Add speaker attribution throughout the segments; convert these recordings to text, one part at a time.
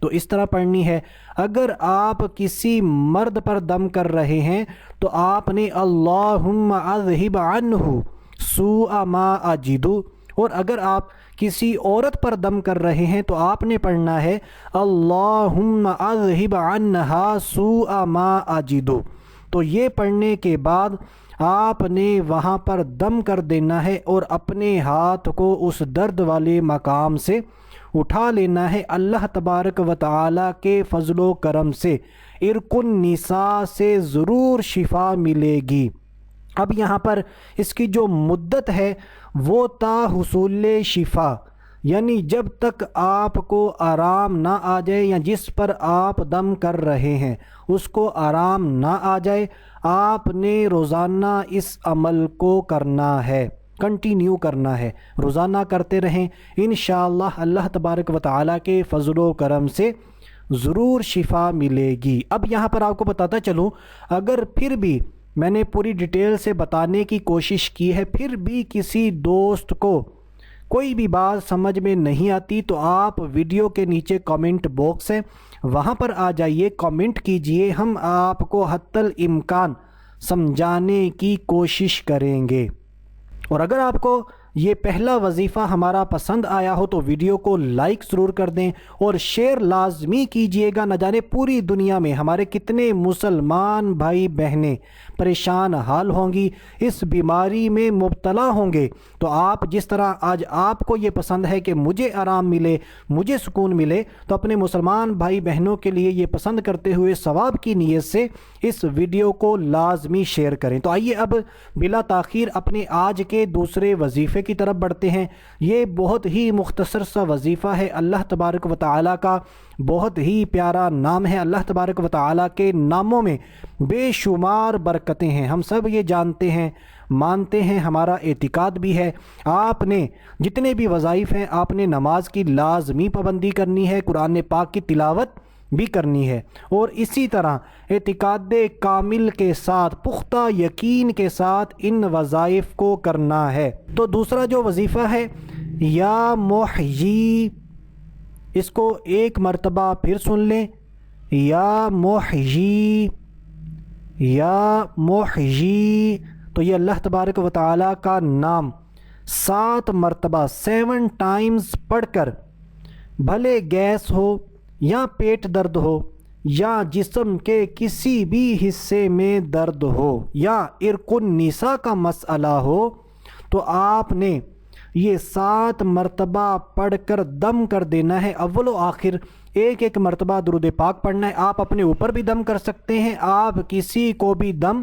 Speaker 1: تو اس طرح پڑھنی ہے۔ اگر آپ کسی مرد پر دم کر رہے ہیں تو آپ نے اللہم اذہب عنہ سوء ما اجد، اور اگر آپ کسی عورت پر دم کر رہے ہیں تو آپ نے پڑھنا ہے اللہم اذہب عنہا سوء ما اجد۔ تو یہ پڑھنے کے بعد آپ نے وہاں پر دم کر دینا ہے اور اپنے ہاتھ کو اس درد والے مقام سے اٹھا لینا ہے۔ اللہ تبارک و تعالی کے فضل و کرم سے عرق النساء سے ضرور شفا ملے گی۔ اب یہاں پر اس کی جو مدت ہے وہ تا حصول شفا، یعنی جب تک آپ کو آرام نہ آ جائے یا جس پر آپ دم کر رہے ہیں اس کو آرام نہ آ جائے، آپ نے روزانہ اس عمل کو کرنا ہے، کنٹینیو کرنا ہے، روزانہ کرتے رہیں، انشاءاللہ اللہ تبارک و تعالیٰ کے فضل و کرم سے ضرور شفا ملے گی۔ اب یہاں پر آپ کو بتاتا چلوں، اگر پھر بھی میں نے پوری ڈیٹیل سے بتانے کی کوشش کی ہے، پھر بھی کسی دوست کو کوئی بھی بات سمجھ میں نہیں آتی تو آپ ویڈیو کے نیچے کامنٹ باکس ہے وہاں پر آ جائیے، کامنٹ کیجئے، ہم آپ کو حتی الامکان سمجھانے کی کوشش کریں گے۔ اور اگر آپ کو یہ پہلا وظیفہ ہمارا پسند آیا ہو تو ویڈیو کو لائک ضرور کر دیں اور شیئر لازمی کیجئے گا۔ نہ جانے پوری دنیا میں ہمارے کتنے مسلمان بھائی بہنیں پریشان حال ہوں گی، اس بیماری میں مبتلا ہوں گے، تو آپ جس طرح آج آپ کو یہ پسند ہے کہ مجھے آرام ملے، مجھے سکون ملے، تو اپنے مسلمان بھائی بہنوں کے لیے یہ پسند کرتے ہوئے ثواب کی نیت سے اس ویڈیو کو لازمی شیئر کریں۔ تو آئیے اب بلا تاخیر اپنے آج کے دوسرے وظیفے کی طرف بڑھتے ہیں۔ یہ بہت ہی مختصر سا وظیفہ ہے، اللہ تبارک و تعالیٰ کا بہت ہی پیارا نام ہے۔ اللہ تبارک و تعالیٰ کے ناموں میں بے شمار برکتیں ہیں، ہم سب یہ جانتے ہیں، مانتے ہیں، ہمارا اعتقاد بھی ہے۔ آپ نے جتنے بھی وظائف ہیں، آپ نے نماز کی لازمی پابندی کرنی ہے، قرآن پاک کی تلاوت بھی کرنی ہے، اور اسی طرح اعتقاد کامل کے ساتھ، پختہ یقین کے ساتھ ان وظائف کو کرنا ہے۔ تو دوسرا جو وظیفہ ہے، یا محیی، اس کو ایک مرتبہ پھر سن لیں، یا محیی، یا محیی۔ تو یہ اللہ تبارک و تعالیٰ کا نام 7 مرتبہ 7 ٹائمز پڑھ کر، بھلے گیس ہو یا پیٹ درد ہو یا جسم کے کسی بھی حصے میں درد ہو یا عرق النساء کا مسئلہ ہو، تو آپ نے یہ 7 مرتبہ پڑھ کر دم کر دینا ہے۔ اول و آخر ایک ایک مرتبہ درود پاک پڑھنا ہے۔ آپ اپنے اوپر بھی دم کر سکتے ہیں، آپ کسی کو بھی دم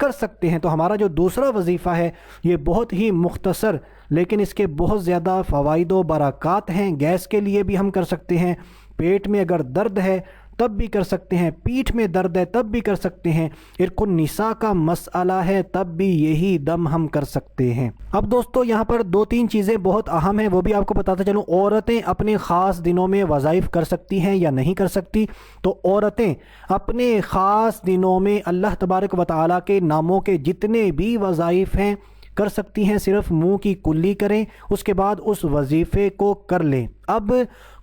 Speaker 1: کر سکتے ہیں۔ تو ہمارا جو دوسرا وظیفہ ہے یہ بہت ہی مختصر لیکن اس کے بہت زیادہ فوائد و برکات ہیں۔ گیس کے لیے بھی ہم کر سکتے ہیں، پیٹ میں اگر درد ہے تب بھی کر سکتے ہیں، پیٹھ میں درد ہے تب بھی کر سکتے ہیں، عرق النساء کا مسئلہ ہے تب بھی یہی دم ہم کر سکتے ہیں۔ اب دوستو یہاں پر 2-3 چیزیں بہت اہم ہیں، وہ بھی آپ کو بتاتا چلوں۔ عورتیں اپنے خاص دنوں میں وظائف کر سکتی ہیں یا نہیں کر سکتی؟ تو عورتیں اپنے خاص دنوں میں اللہ تبارک و تعالیٰ کے ناموں کے جتنے بھی وظائف ہیں کر سکتی ہیں، صرف منہ کی کلی کریں، اس کے بعد اس وظیفے کو کر لیں۔ اب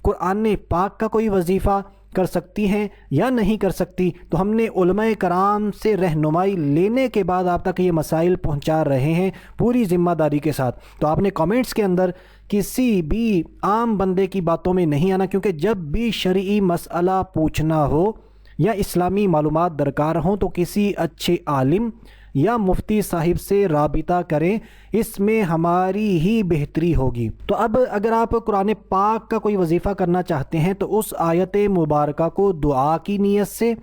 Speaker 1: قرآن پاک کا کوئی وظیفہ کر سکتی ہیں یا نہیں کر سکتی؟ تو ہم نے علماء کرام سے رہنمائی لینے کے بعد آپ تک یہ مسائل پہنچا رہے ہیں پوری ذمہ داری کے ساتھ۔ تو آپ نے کامنٹس کے اندر کسی بھی عام بندے کی باتوں میں نہیں آنا، کیونکہ جب بھی شرعی مسئلہ پوچھنا ہو یا اسلامی معلومات درکار ہوں تو کسی اچھے عالم یا مفتی صاحب سے رابطہ کریں، اس میں ہماری ہی بہتری ہوگی۔ تو اب اگر آپ قرآن پاک کا کوئی وظیفہ کرنا چاہتے ہیں تو اس آیت مبارکہ کو دعا کی نیت سے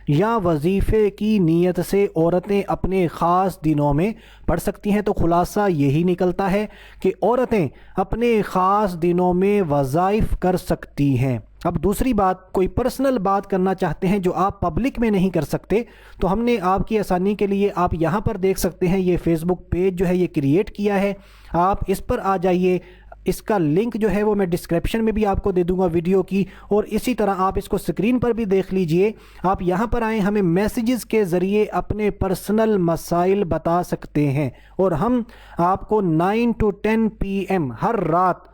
Speaker 1: یا وظیفے کی نیت سے عورتیں اپنے خاص دنوں میں پڑھ سکتی ہیں۔ تو خلاصہ یہی نکلتا ہے کہ عورتیں اپنے خاص دنوں میں وظائف کر سکتی ہیں۔ اب دوسری بات، کوئی پرسنل بات کرنا چاہتے ہیں جو آپ پبلک میں نہیں کر سکتے، تو ہم نے آپ کی آسانی کے لیے آپ یہاں پر دیکھ سکتے ہیں، یہ فیس بک پیج جو ہے یہ کریٹ کیا ہے، آپ اس پر آ جائیے۔ اس کا لنک جو ہے وہ میں ڈسکرپشن میں بھی آپ کو دے دوں گا ویڈیو کی، اور اسی طرح آپ اس کو سکرین پر بھی دیکھ لیجئے۔ آپ یہاں پر آئیں، ہمیں میسیجز کے ذریعے اپنے پرسنل مسائل بتا سکتے ہیں، اور ہم آپ کو 9 to 10 PM ہر رات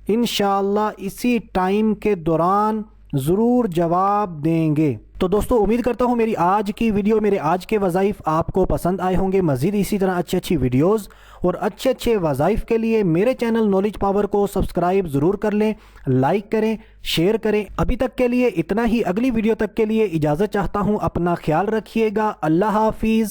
Speaker 1: انشاءاللہ اسی ٹائم کے دوران ضرور جواب دیں گے۔ تو دوستو امید کرتا ہوں میری آج کی ویڈیو، میرے آج کے وظائف آپ کو پسند آئے ہوں گے۔ مزید اسی طرح اچھی ویڈیوز اور اچھے وظائف کے لیے میرے چینل نالج پاور کو سبسکرائب ضرور کر لیں، لائک کریں، شیئر کریں۔ ابھی تک کے لیے اتنا ہی، اگلی ویڈیو تک کے لیے اجازت چاہتا ہوں، اپنا خیال رکھیے گا، اللہ حافظ۔